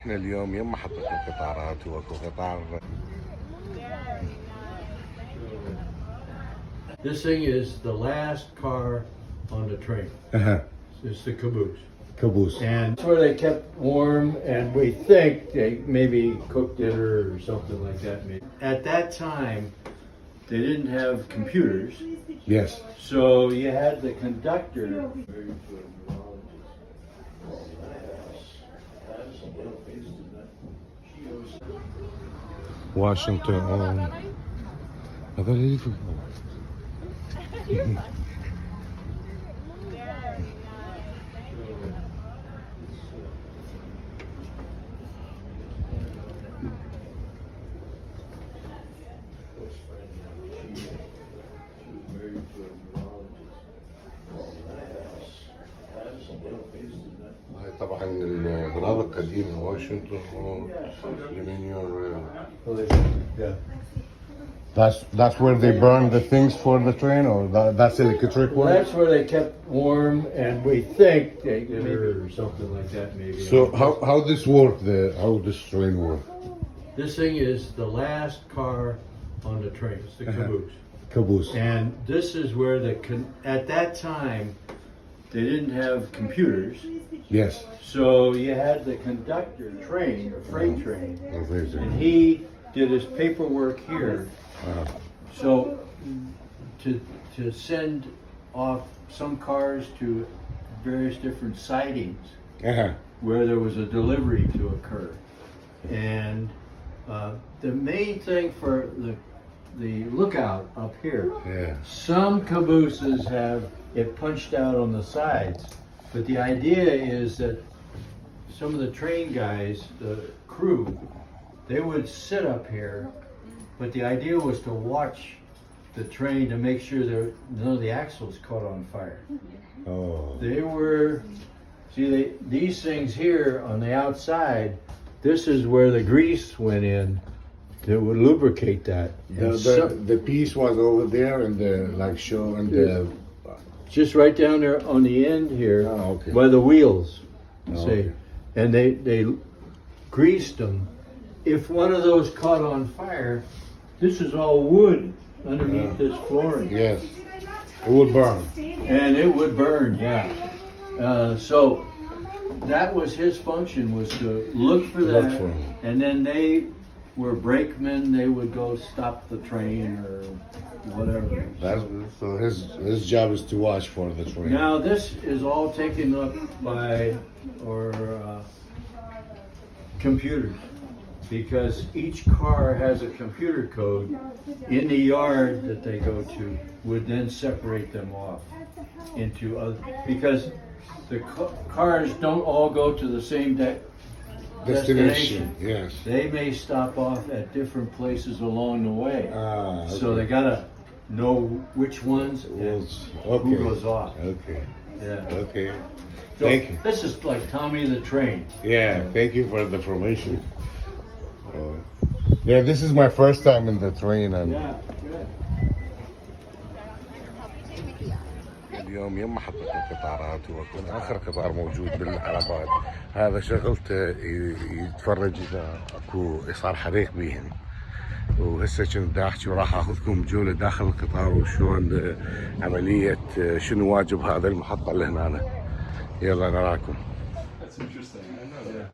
احنا اليوم يم محطة القطارات واكو قطار. This thing is the last car on the train. It's the caboose. Caboose. And it's where they kept warm, and we think they maybe cooked dinner or something like that. Maybe. At that time, they didn't have computers. Yes. So you had the conductor. Washington. هذا اللي طبعا المناطق القديمة واشنطن Yeah. That's where they burn the things for the train, or that's electric Well, one? that's where they kept warm, and we think they maybe or something like that. Maybe. So how this work? How this train work? This thing is the last car on the train. It's the caboose. Caboose. And this is where at that time they didn't have computers. Yes. So you had the conductor train, a freight train, Amazing. and he did his paperwork here. So to send off some cars to various different sidings where there was a delivery to occur. And the main thing for the lookout up here, some cabooses have it punched out on the sides, but the idea is that some of the train guys, the crew, they would sit up here, but the idea was to watch the train to make sure none of the axles caught on fire. Oh. They were, these things here on the outside, this is where the grease went in that would lubricate that. The piece was over there and the show and the just right down there on the end here, okay. by the wheels, Okay. and they greased them. If one of those caught on fire, this is all wood underneath this flooring. Yes, it would burn. And it would burn, yeah. So that was his function, was to look for that. Look for 'em. And then they were brakemen. They would go stop the train or whatever. So his job is to watch for the train. Now this is all taken up by computers, because each car has a computer code in the yard that they go to, would then separate them off into other, because the cars don't all go to the same destination. Yes. They may stop off at different places along the way. Okay. So they gotta know which ones and who goes off. Okay. Yeah. Okay. So Thank you. this is like Tommy the Train. Yeah. Thank you for the information. Yeah, this is my first time in the train. And Yeah, good. اليوم يم محطة القطارات وكان آخر قطار موجود بالعربات. هذا شغلته يتفرج إذا أكو صار حريق بيهن. وهسه كنت دا أحكي وراح أخذكم جولة داخل القطار وشلون عملية شنو واجب هذا المحطة اللي هنا. يلا نراكم. That's interesting.